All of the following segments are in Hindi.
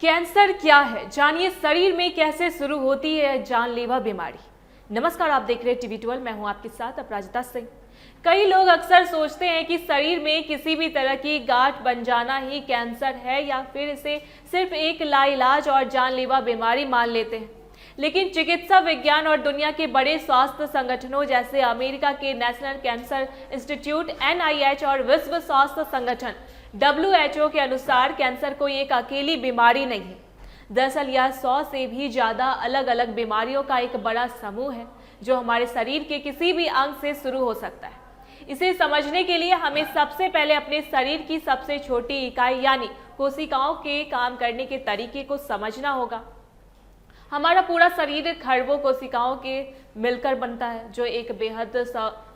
कैंसर क्या है, जानिए शरीर में कैसे शुरू होती है जानलेवा बीमारी। नमस्कार, आप देख रहे हैं टीवी 12। मैं हूं आपके साथ अपराजिता सिंह। कई लोग अक्सर सोचते हैं कि शरीर में किसी भी तरह की गांठ बन जाना ही कैंसर है या फिर इसे सिर्फ एक लाइलाज और जानलेवा बीमारी मान लेते हैं। लेकिन चिकित्सा विज्ञान और दुनिया के बड़े स्वास्थ्य संगठनों जैसे अमेरिका के नेशनल कैंसर इंस्टीट्यूट NIH और विश्व स्वास्थ्य संगठन WHO के अनुसार कैंसर कोई एक अकेली बीमारी नहीं है। दरअसल यह 100 से भी ज़्यादा अलग अलग बीमारियों का एक बड़ा समूह है जो हमारे शरीर के किसी भी अंग से शुरू हो सकता है। इसे समझने के लिए हमें सबसे पहले अपने शरीर की सबसे छोटी इकाई यानी कोशिकाओं के काम करने के तरीके को समझना होगा। हमारा पूरा शरीर खरबों कोशिकाओं के मिलकर बनता है जो एक बेहद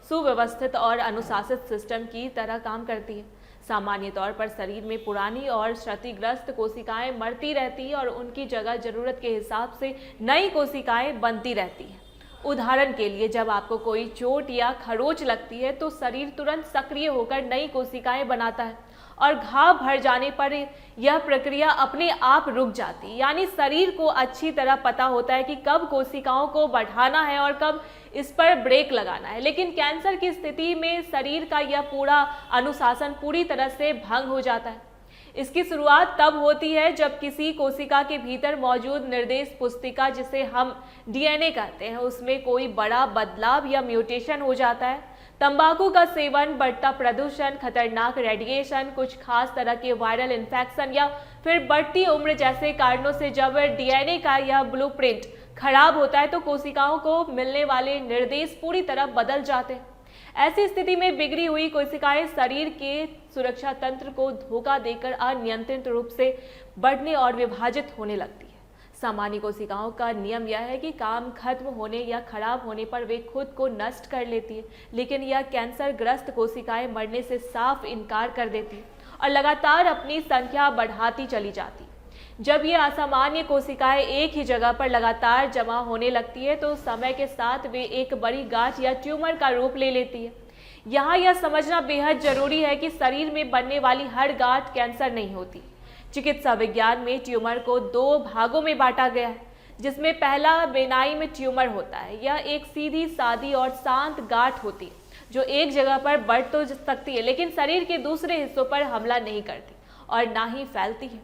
सुव्यवस्थित और अनुशासित सिस्टम की तरह काम करती है। सामान्य तौर पर शरीर में पुरानी और क्षतिग्रस्त कोशिकाएं मरती रहती हैं और उनकी जगह जरूरत के हिसाब से नई कोशिकाएं बनती रहती हैं। उदाहरण के लिए, जब आपको कोई चोट या खरोंच लगती है तो शरीर तुरंत सक्रिय होकर नई कोशिकाएं बनाता है और घाव भर जाने पर यह प्रक्रिया अपने आप रुक जाती है। यानी शरीर को अच्छी तरह पता होता है कि कब कोशिकाओं को बढ़ाना है और कब इस पर ब्रेक लगाना है। लेकिन कैंसर की स्थिति में शरीर का यह पूरा अनुशासन पूरी तरह से भंग हो जाता है। इसकी शुरुआत तब होती है जब किसी कोशिका के भीतर मौजूद निर्देश पुस्तिका, जिसे हम DNA कहते हैं, उसमें कोई बड़ा बदलाव या म्यूटेशन हो जाता है। तंबाकू का सेवन, बढ़ता प्रदूषण, खतरनाक रेडिएशन, कुछ खास तरह के वायरल इन्फेक्शन या फिर बढ़ती उम्र जैसे कारणों से जब DNA का यह ब्लूप्रिंट खराब होता है तो कोशिकाओं को मिलने वाले निर्देश पूरी तरह बदल जाते हैं। ऐसी स्थिति में बिगड़ी हुई कोशिकाएं शरीर के सुरक्षा तंत्र को धोखा देकर अनियंत्रित रूप से बढ़ने और विभाजित होने लगती है। सामान्य कोशिकाओं का नियम यह है कि काम खत्म होने या खराब होने पर वे खुद को नष्ट कर लेती है, लेकिन यह कैंसर ग्रस्त कोशिकाएं मरने से साफ इनकार कर देती है और लगातार अपनी संख्या बढ़ाती चली जाती है। जब ये असामान्य कोशिकाएं एक ही जगह पर लगातार जमा होने लगती है तो समय के साथ वे एक बड़ी गांठ या ट्यूमर का रूप ले लेती है। यहाँ यह समझना बेहद जरूरी है कि शरीर में बनने वाली हर गांठ कैंसर नहीं होती। चिकित्सा विज्ञान में ट्यूमर को 2 भागों में बांटा गया है, जिसमें पहला बेनाइन ट्यूमर होता है। यह एक सीधी सादी और शांत गांठ होती है जो एक जगह पर बढ़ तो सकती है लेकिन शरीर के दूसरे हिस्सों पर हमला नहीं करती और ना ही फैलती है,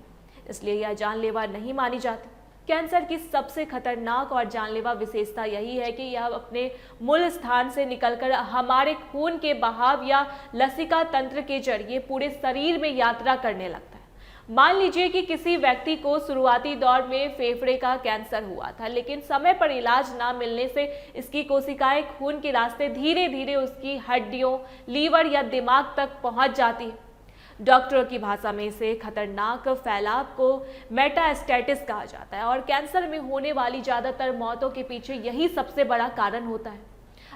इसलिए यह जानलेवा नहीं मानी जाती। कैंसर की सबसे खतरनाक और जानलेवा विशेषता यही है कि यह अपने मूल स्थान से निकलकर हमारे खून के बहाव या लसिका तंत्र के जरिए पूरे शरीर में यात्रा करने लगता है। मान लीजिए कि किसी व्यक्ति को शुरुआती दौर में फेफड़े का कैंसर हुआ था, लेकिन समय पर इलाज ना मिलने से इसकी कोशिकाएं खून के रास्ते धीरे धीरे उसकी हड्डियों, लीवर या दिमाग तक पहुंच जाती है। डॉक्टरों की भाषा में इसे खतरनाक फैलाव को मेटास्टेसिस कहा जाता है और कैंसर में होने वाली ज़्यादातर मौतों के पीछे यही सबसे बड़ा कारण होता है।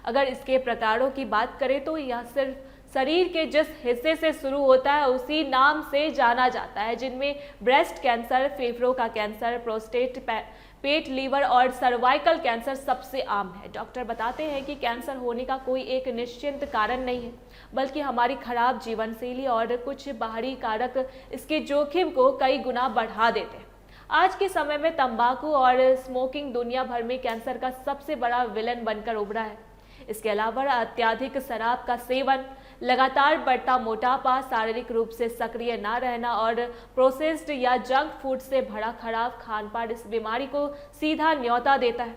अगर इसके प्रकारों की बात करें तो यह सिर्फ शरीर के जिस हिस्से से शुरू होता है उसी नाम से जाना जाता है, जिनमें ब्रेस्ट कैंसर, फेफड़ों का कैंसर, प्रोस्टेट, पेट, लीवर और सर्वाइकल कैंसर सबसे आम है। डॉक्टर बताते हैं कि कैंसर होने का कोई एक निश्चित कारण नहीं है, बल्कि हमारी खराब जीवन शैली और कुछ बाहरी कारक इसके जोखिम को कई गुना बढ़ा देते हैं। आज के समय में तंबाकू और स्मोकिंग दुनिया भर में कैंसर का सबसे बड़ा विलन बनकर उभरा है। इसके अलावा अत्यधिक शराब का सेवन, लगातार बढ़ता मोटापा, शारीरिक रूप से सक्रिय ना रहना और प्रोसेस्ड या जंक फूड से भरा खराब खान-पान इस बीमारी को सीधा न्योता देता है।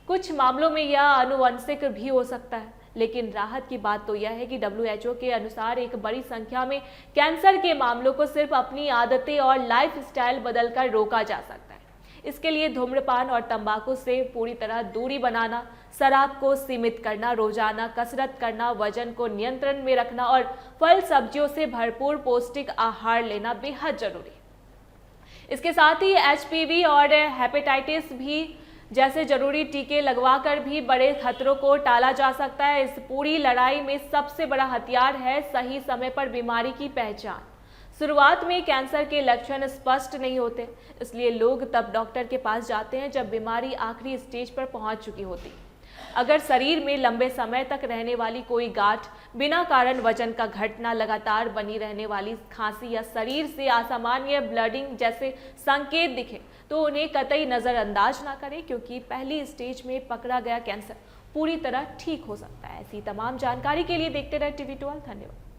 कुछ मामलों में यह आनुवंशिक भी हो सकता है, लेकिन राहत की बात तो यह है कि WHO के अनुसार एक बड़ी संख्या में कैंसर के मामलों को सिर्फ अपनी आदतें और लाइफस्टाइल बदलकर रोका जा सकता है। इसके लिए धूम्रपान और तंबाकू से पूरी तरह दूरी बनाना, शराब को सीमित करना, रोजाना कसरत करना, वजन को नियंत्रण में रखना और फल सब्जियों से भरपूर पौष्टिक आहार लेना बेहद जरूरी है। इसके साथ ही HPV और हेपेटाइटिस भी जैसे जरूरी टीके लगवाकर भी बड़े खतरों को टाला जा सकता है। इस पूरी लड़ाई में सबसे बड़ा हथियार है सही समय पर बीमारी की पहचान। शुरुआत में कैंसर के लक्षण स्पष्ट नहीं होते, इसलिए लोग तब डॉक्टर के पास जाते हैं जब बीमारी आखिरी स्टेज पर पहुंच चुकी होती। अगर शरीर में लंबे समय तक रहने वाली कोई गांठ, बिना कारण वजन का घटना, लगातार बनी रहने वाली खांसी या शरीर से असामान्य ब्लीडिंग जैसे संकेत दिखे तो उन्हें कतई नजरअंदाज ना करें, क्योंकि पहली स्टेज में पकड़ा गया कैंसर पूरी तरह ठीक हो सकता है। ऐसी तमाम जानकारी के लिए देखते रहे TV12। धन्यवाद।